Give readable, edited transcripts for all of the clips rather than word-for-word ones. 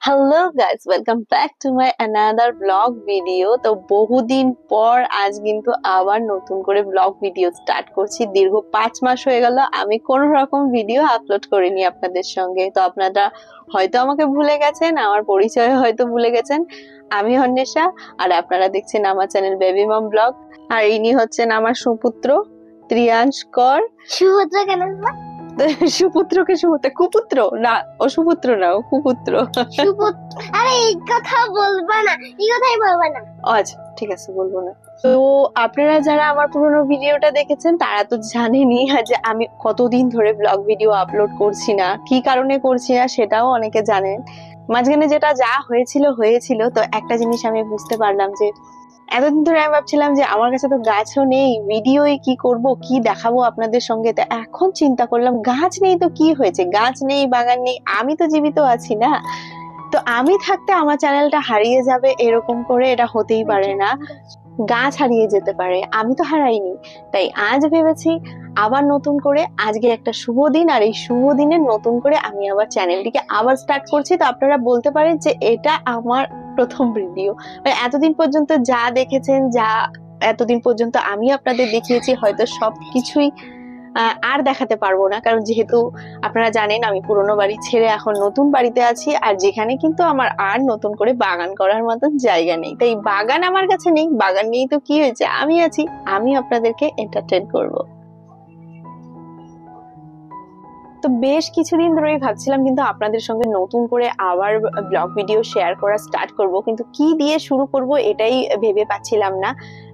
Hello guys, welcome back to my another blog video. তো বহুদিন পর আজ কিন্তু আবার নতুন করে ব্লগ ভিডিও স্টার্ট করছি। দীর্ঘ 5 মাস হয়ে গেল আমি কোন রকম ভিডিও আপলোড করিনি আপনাদের সঙ্গে। তো আপনারা হয়তো আমাকে ভুলে গেছেন, আমার পরিচয় হয়তো ভুলে গেছেন। আমি অন্বেষা, আর আপনারা দেখছেন আমার চ্যানেল বেবি মম ব্লগ। আর ইনি হচ্ছেন আমার সুপুত্র ত্রিয়াংশ কর। সুপুত্র কেন? সুপুত্রকে সুপুত্র, কুপুত্র না, ও সুপুত্র না, ও কুপুত্র। আরে এই কথা বলবা না, এই কথাই বলবা না। আচ্ছা ঠিক আছে, বলবো না। তো আপনারা যারা আমার পুরোনো ভিডিওটা দেখেছেন তারা তো জানেনই যে আমি কতদিন ধরে ব্লগ ভিডিও আপলোড করছি না, কি কারণে করছি না সেটাও অনেকে জানেন। মাঝখানে যেটা যা হয়েছিল। তো একটা জিনিস আমি বুঝতে পারলাম যে এতদিন ধরে আমি ভাবছিলাম যে আমার কাছে তো গাছও নেই, ভিডিওই কি করব, কি দেখাবো আপনাদের সঙ্গে। তো এখন চিন্তা করলাম গাছ নেই তো কি হয়েছে, গাছ নেই বাগান নেই, আমি তো জীবিত আছি না। তো আমি থাকতে আমার চ্যানেলটা হারিয়ে যাবে এরকম করে এটা হতেই পারে না। গাছ হারিয়ে যেতে পারে, আমি তো হারাইনি। তাই আজ ভেবেছি আবার নতুন করে আজকে একটা শুভ দিন, আর এই শুভ দিনে নতুন করে আমি আবার চ্যানেলটিকে আবার স্টার্ট করছি। তো আপনারা বলতে পারেন যে এটা আমার প্রথম ভিডিও। এতদিন পর্যন্ত যা দেখেছেন, যা এতদিন পর্যন্ত আমি আপনাদের দেখিয়েছি, হয়তো সবকিছুই আর দেখাতে পারবো না, কারণ যেহেতু আপনারা জানেন আমি পুরোনো বাড়ি ছেড়ে এখন নতুন বাড়িতে আছি, আর যেখানে কিন্তু আমার আর নতুন করে বাগান করার মতন জায়গা নেই। তাই বাগান আমার কাছে নেই, বাগান নেই তো কি হয়েছে, আমি আছি, আমি আপনাদেরকে এন্টারটেইন করব। তো বেশ কিছুদিন ধরেই ভাবছিলাম কিন্তু আপনাদের সঙ্গে নতুন করে আবার ব্লগ ভিডিও শেয়ার করা স্টার্ট করব, কিন্তু কি দিয়ে শুরু করব এটাই ভেবে পাচ্ছিলাম না।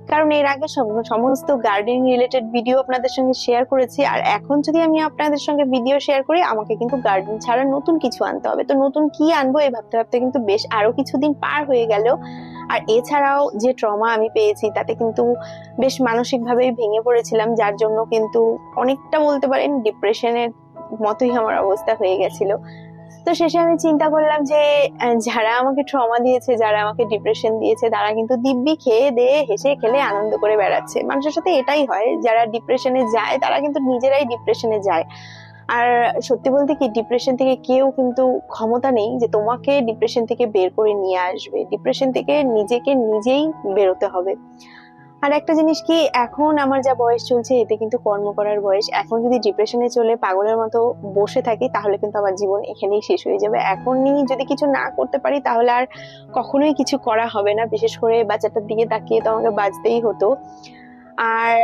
কারণ এর আগে সমস্ত গার্ডেনিং রিলেটেড ভিডিও আপনাদের সঙ্গে শেয়ার করেছি, আর এখন যদি আমি আপনাদের সঙ্গে ভিডিও শেয়ার করি আমাকে কিন্তু গার্ডেন ছাড়া নতুন কিছু আনতে হবে। তো নতুন কি আনবো এই ভাবতে ভাবতে কিন্তু বেশ আরো কিছুদিন পার হয়ে গেল। আর এছাড়াও যে ট্রমা আমি পেয়েছি তাতে কিন্তু বেশ মানসিক ভাবেই ভেঙে পড়েছিলাম, যার জন্য কিন্তু অনেকটা বলতে পারেন ডিপ্রেশনের মতোই আমার অবস্থা হয়ে গেছিল। তো শেষে আমি চিন্তা করলাম যে যারা আমাকে ট্রমা দিয়েছে, যারা আমাকে ডিপ্রেশন দিয়েছে, তারা কিন্তু দিব্যি খেয়ে দিয়ে হেসে খেলে আনন্দ করে বেড়াচ্ছে। মানুষের সাথে এটাই হয়, যারা ডিপ্রেশনে যায় তারা কিন্তু নিজেরাই ডিপ্রেশনে যায়। আর সত্যি বলতে কি, ডিপ্রেশন থেকে কেউ কিন্তু ক্ষমতা নেই যে তোমাকে ডিপ্রেশন থেকে বের করে নিয়ে আসবে। ডিপ্রেশন থেকে নিজেকে নিজেই বেরোতে হবে। আর একটা জিনিস কি, এখন আমার যা বয়স চলছে এতে কিন্তু কর্ম করার বয়স। এখন যদি ডিপ্রেশনে চলে পাগলের মতো বসে থাকি তাহলে কিন্তু আমার জীবন এখানেই শেষ হয়ে যাবে। এখনই যদি কিছু না করতে পারি তাহলে আর কখনোই কিছু করা হবে না। বিশেষ করে বাচ্চাটার দিকে তাকিয়ে তো আমাকে বাঁচতেই হতো। আর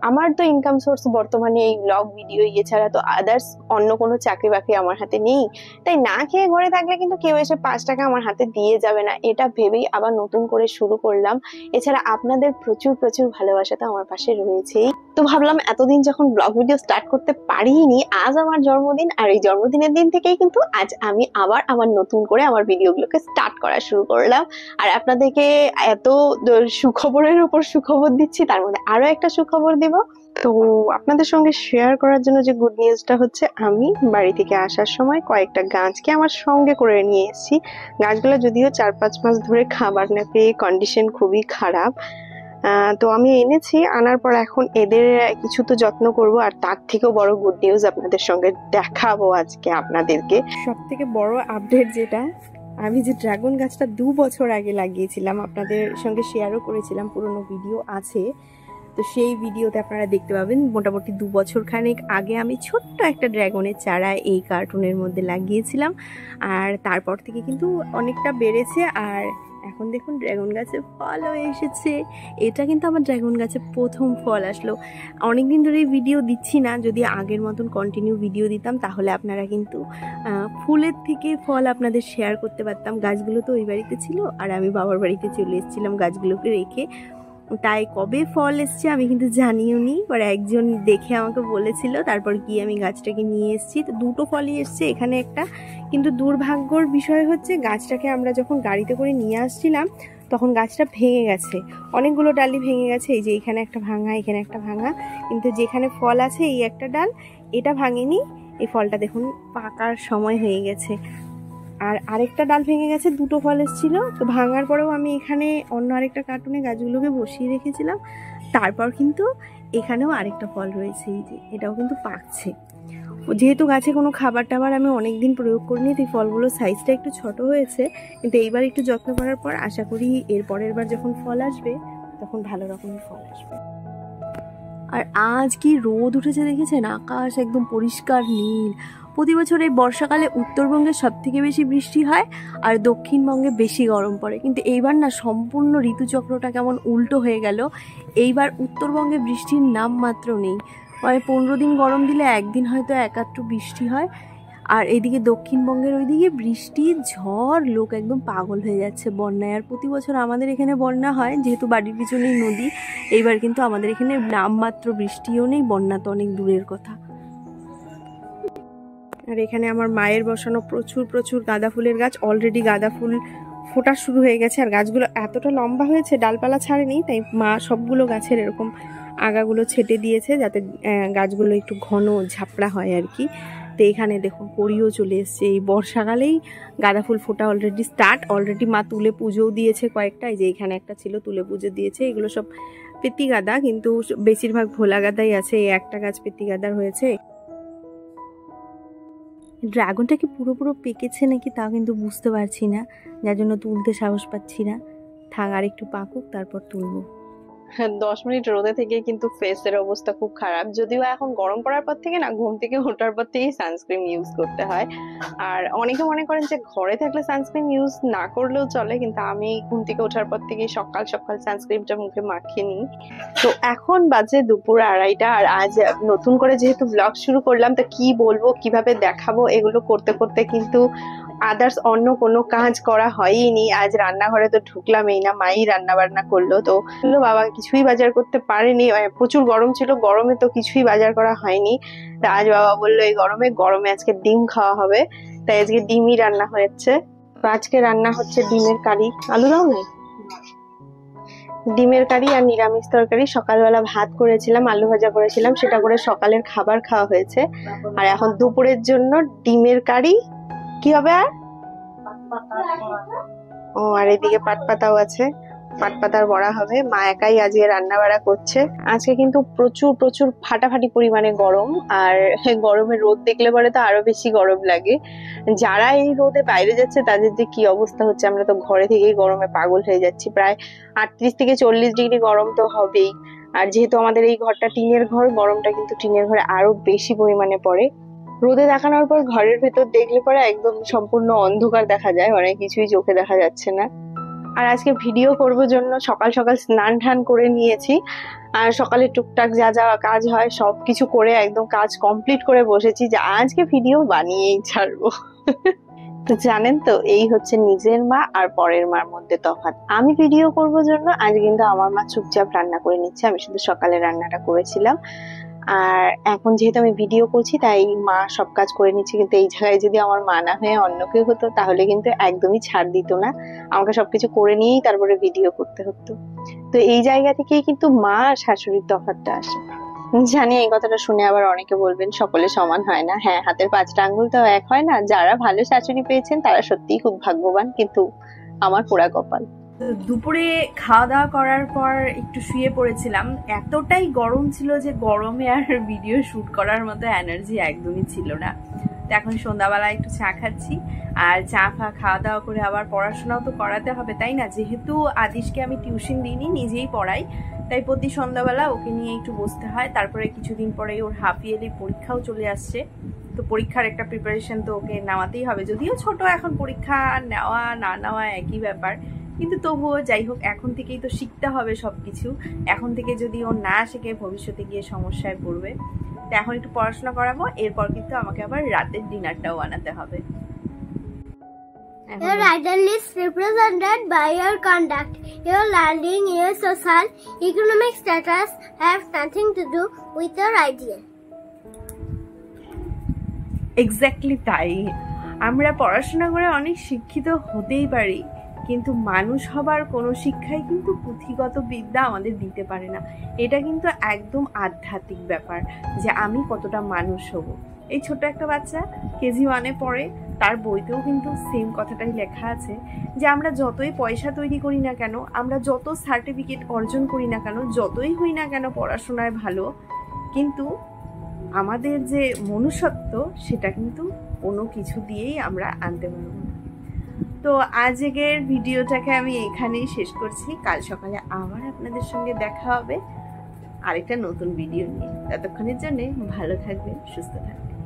আমার তো ইনকাম সোর্স বর্তমানে এই ব্লগ ভিডিও, এছাড়া তো আদার্স অন্য কোনো চাকরি বাকরি আমার হাতে নেই। তাই না খেয়ে ঘরে থাকলে কিন্তু কেউ এসে 5 টাকা আমার হাতে দিয়ে যাবে না, এটা ভেবেই আবার নতুন করে শুরু করলাম। এছাড়া আপনাদের প্রচুর প্রচুর ভালোবাসা তো আমার পাশে রয়েছেই। তো ভাবলাম এতদিন যখন ব্লগ ভিডিও স্টার্ট করতে পারিনি, আজ আমার জন্মদিন, আর এই জন্মদিনের দিন থেকেই কিন্তু আজ আমি আবার আমার নতুন করে আমার ভিডিওগুলোকে স্টার্ট করা শুরু করলাম। আর আপনাদেরকে এত সুখবরের উপর সুখবর দিচ্ছি, তার মধ্যে আরো একটা সুখবর দিব। তো আপনাদের সঙ্গে শেয়ার করার জন্য যে গুড নিউজটা হচ্ছে, আমি বাড়ি থেকে আসার সময় কয়েকটা গাছকে আমার সঙ্গে করে নিয়ে এসেছি। গাছগুলো যদিও 4-5 মাস ধরে খাবার না পেয়ে কন্ডিশন খুবই খারাপ, তো আমি এনেছি। আনার পর এখন এদের কিছু তো যত্ন করব, আর তার থেকেও বড় গুড নিউজ আপনাদের সঙ্গে দেখাবো আজকে আপনাদেরকে। সব থেকে বড় আপডেট যেটা, আমি যে ড্রাগন গাছটা 2 বছর আগে লাগিয়েছিলাম, আপনাদের সঙ্গে শেয়ারও করেছিলাম, পুরনো ভিডিও আছে, তো সেই ভিডিওতে আপনারা দেখতে পাবেন মোটামুটি 2 বছর খানেক আগে আমি ছোট্ট একটা ড্রাগনের চারা এই কার্টুনের মধ্যে লাগিয়েছিলাম। আর তারপর থেকে কিন্তু অনেকটা বেড়েছে, আর এখন দেখুন ড্রাগন গাছে ফলও এসেছে। এটা কিন্তু আমার ড্রাগন গাছে প্রথম ফল আসলো। অনেকদিন ধরে ভিডিও দিচ্ছি না, যদি আগের মতন কন্টিনিউ ভিডিও দিতাম তাহলে আপনারা কিন্তু ফুলের থেকে ফল আপনাদের শেয়ার করতে পারতাম। গাছগুলো তো ওই বাড়িতে ছিল, আর আমি বাবার বাড়িতে চলে এসেছিলাম গাছগুলোকে রেখে। তাই কবে ফল এসছে আমি কিন্তু জানিও নি, পরে একজন দেখে আমাকে বলেছিল, তারপর গিয়ে আমি গাছটাকে নিয়ে এসেছি। তো 2টো ফলই এসছে এখানে একটা। কিন্তু দুর্ভাগ্যর বিষয় হচ্ছে গাছটাকে আমরা যখন গাড়িতে করে নিয়ে আসছিলাম তখন গাছটা ভেঙে গেছে, অনেকগুলো ডালই ভেঙে গেছে। এই যে এখানে একটা ভাঙা, এখানে একটা ভাঙা, কিন্তু যেখানে ফল আছে এই একটা ডাল, এটা ভাঙেনি। এই ফলটা দেখুন পাকার সময় হয়ে গেছে। আর আরেকটা ডাল ভেঙে গেছে, 2টো ফল এসেছিল। তো ভাঙার পরেও আমি এখানে অন্য আরেকটা কার্টুনে গাছগুলোকে বসিয়ে রেখেছিলাম। তারপর কিন্তু এখানেও আরেকটা ফল রয়েছে, এই যে এটাও কিন্তু পাকছে। যেহেতু গাছে কোনো খাবার টাবার আমি অনেকদিন প্রয়োগ করিনি, তাই ফলগুলোর সাইজটা একটু ছোট হয়েছে, কিন্তু এইবার একটু যত্ন করার পর আশা করি এর পরের বার যখন ফল আসবে তখন ভালো রকমের ফল আসবে। আর আজ কি রোদ উঠেছে দেখেছেন, আকাশ একদম পরিষ্কার নীল। প্রতি বছর এই বর্ষাকালে উত্তরবঙ্গে সব থেকে বেশি বৃষ্টি হয় আর দক্ষিণবঙ্গে বেশি গরম পড়ে, কিন্তু এইবার না সম্পূর্ণ ঋতুচক্রটা কেমন উল্টো হয়ে গেল। এইবার উত্তরবঙ্গে বৃষ্টির নাম মাত্র নেই, মানে 15 দিন গরম দিলে একদিন হয়তো একাট্টু বৃষ্টি হয়। আর এইদিকে দক্ষিণবঙ্গের ওইদিকে বৃষ্টি ঝড়, লোক একদম পাগল হয়ে যাচ্ছে বন্যায়। আর প্রতি বছর আমাদের এখানে বন্যা হয়, যেহেতু বাড়ির পিছনেই নদী। এইবার কিন্তু আমাদের এখানে নামমাত্র বৃষ্টিও নেই, বন্যা তো অনেক দূরের কথা। আর এখানে আমার মায়ের বসানো প্রচুর প্রচুর গাঁদা ফুলের গাছ, অলরেডি গাঁদা ফুল ফোটা শুরু হয়ে গেছে। আর গাছগুলো এতটা লম্বা হয়েছে, ডালপালা ছাড়েনি, তাই মা সবগুলো গাছের এরকম আগাগুলো ছেটে দিয়েছে যাতে গাছগুলো একটু ঘন ঝাপড়া হয় আর কি। তো এখানে দেখুন কড়িও চলে এসছে, এই বর্ষাকালেই গাঁদা ফুল ফোটা অলরেডি স্টার্ট। অলরেডি মা তুলে পুজোও দিয়েছে কয়েকটা, এই যে এখানে একটা ছিল তুলে পুজো দিয়েছে। এগুলো সব পেতি গাঁদা, কিন্তু বেশিরভাগ ভোলা গাঁদাই আছে, এই একটা গাছ পেতি গাঁদার হয়েছে। ড্রাগনটা কি পুরো পেকেছে নাকি তা কিন্তু বুঝতে পারছি না, যার জন্য তুলতে সাহস পাচ্ছি না। থাক আর একটু পাকুক তারপর তুলবো। 10 মিনিট রোদে থেকে কিন্তু ফেসের অবস্থা খুব খারাপ, যদিও এখন গরম পড়ার পর থেকে না, ঘুম থেকে ওঠার পর থেকেই সানস্ক্রিন ইউজ করতে হয়। আর অনেকে মনে করেন যে ঘরে থাকলে সানস্ক্রিন ইউজ না করলেও চলে, কিন্তু আমি ঘুম থেকে ওঠার পর থেকে সকাল সকাল সানস্ক্রিনটা মুখে মাখিয়ে নিই। তো এখন বাজে দুপুর 2:30, আর আজ নতুন করে যেহেতু ব্লগ শুরু করলাম, তো কি বলবো কিভাবে দেখাবো এগুলো করতে করতে কিন্তু আদার্স অন্য কোনো কাজ করা হয়নি। আজ রান্নাঘরে তো ঢুকলামই না, মাই রান্না বান্না করলো। তো বললো বাবা কিছুই বাজার করতে পারেনি, প্রচুর গরম ছিল, গরমে তো কিছুই বাজার করা হয়নি। তা আজ বাবা বললো এই গরমে আজকে ডিম খাওয়া হবে, তাই আজকে ডিমই রান্না হয়েছে। তো আজকে রান্না হচ্ছে ডিমের কারি, আলু দাও নাই, ডিমের কারি আর নিরামিষ তরকারি। সকালবেলা ভাত করেছিলাম, আলু ভাজা করেছিলাম, সেটা করে সকালের খাবার খাওয়া হয়েছে। আর এখন দুপুরের জন্য ডিমের কারি। কি হবে আর আর এদিকে পাট পাতাও আছে, পাট পাতার বড়া হবে। মা একাই আজকে রান্না বাড়া করছে। আজকে কিন্তু প্রচুর প্রচুর ফাটাফাটি পরিমাণে গরম, আর গরমে রোদ দেখলে পরে তো আরো বেশি গরম লাগে। যারা এই রোদে বাইরে যাচ্ছে তাদের যে কি অবস্থা হচ্ছে, আমরা তো ঘরে থেকেই গরমে পাগল হয়ে যাচ্ছি। প্রায় 38 থেকে 40 ডিগ্রি গরম তো হবেই। আর যেহেতু আমাদের এই ঘরটা টিনের ঘর, গরমটা কিন্তু টিনের ঘরে আরো বেশি পরিমাণে পড়ে। রোদে দেখানোর পর ঘরের ভেতর দেখলে পরে একদম সম্পূর্ণ অন্ধকার দেখা যায়, অনেক কিছুই চোখে দেখা যাচ্ছে না। আর আজকে ভিডিও করব জন্য সকাল সকাল স্নান টান করে নিয়েছি, আর সকালে টুকটাক যা যা কাজ হয় সবকিছু করে একদম কাজ কমপ্লিট করে বসেছি যে আজকে ভিডিও বানিয়েই ছাড়বো। তো জানেন তো, এই হচ্ছে নিজের মা আর পরের মার মধ্যে তফাৎ। আমি ভিডিও করব জন্য আজ কিন্তু আমার মা চুপচাপ রান্না করে নিচ্ছে, আমি শুধু সকালে রান্নাটা করেছিলাম। আর এখন যেহেতু আমি ভিডিও করছি তাই মা সব কাজ করে নিচ্ছে, কিন্তু এই জায়গায় যদি আমার মা না হয়ে অন্য কেউ হতো তাহলে কিন্তু একদমই ছাড় দিত না, আমাকে সবকিছু করে নিয়েই তারপরে ভিডিও করতে হতো। তো এই জায়গা থেকেই কিন্তু মা আর শাশুড়ির তফাৎটা আসে। জানি এই কথাটা শুনে আবার অনেকে বলবেন সকলে সমান হয় না। হ্যাঁ, হাতের 5টা আঙ্গুল তো এক হয় না। যারা ভালো শাশুড়ি পেয়েছেন তারা সত্যিই খুব ভাগ্যবান, কিন্তু আমার পোড়া কপাল। দুপুরে খাওয়া দাওয়া করার পর একটু শুয়ে পড়েছিলাম, এতটাই গরম ছিল যে গরমে আর ভিডিও শুট করার মতো এনার্জি একদমই ছিল না। তো এখন সন্ধ্যাবেলা একটু চা খাচ্ছি, আর চা খাওয়া দাওয়া করে আবার পড়াশোনাও তো করাতে হবে তাই না। যেহেতু আদিশকে আমি টিউশন দিইনি, নিজেই পড়াই, তাই প্রতি সন্ধ্যাবেলা ওকে নিয়ে একটু বসতে হয়। তারপরে কিছুদিন পরে ওর হাফ ইয়ারলি পরীক্ষাও চলে আসছে, তো পরীক্ষার একটা প্রিপারেশন তো ওকে নেওয়াতেই হবে। যদিও ছোট, এখন পরীক্ষা নেওয়া না নেওয়া একই ব্যাপার, কিন্তু তবুও যাই হোক এখন থেকেই তো শিখতে হবে সবকিছু। এখন থেকে যদি ও না শেখে ভবিষ্যতে গিয়ে সমস্যায় পড়বে। তো এখন একটু পড়াশোনা করাবো, এরপর কিন্তু আমাকে আবার রাতের ডিনারটাও বানাতে হবে। Your identity is represented by your conduct. Your learning, your social, economic status have nothing to do with your idea. Exactly তাই। আমরা পড়াশোনা করে অনেক শিক্ষিত হতেই পারি, কিন্তু মানুষ হবার কোনো শিক্ষাই কিন্তু পুঁথিগত বিদ্যা আমাদের দিতে পারে না। এটা কিন্তু একদম আধ্যাত্মিক ব্যাপার যে আমি কতটা মানুষ হব। এই ছোট একটা বাচ্চা কেজি 1-এ পড়ে, তার বইতেও কিন্তু সেম কথাটাই লেখা আছে যে আমরা যতই পয়সা তৈরি করি না কেন, আমরা যত সার্টিফিকেট অর্জন করি না কেন, যতই হই না কেন পড়াশোনায় ভালো, কিন্তু আমাদের যে মনুষ্যত্ব সেটা কিন্তু কোনো কিছু দিয়েই আমরা আনতে পারবো না। তো আজকের ভিডিওটাকে আমি এখানেই শেষ করছি। কাল সকালে আবার আপনাদের সঙ্গে দেখা হবে আরেকটা নতুন ভিডিও নিয়ে। ততক্ষণের জন্য ভালো থাকবেন, সুস্থ থাকবেন।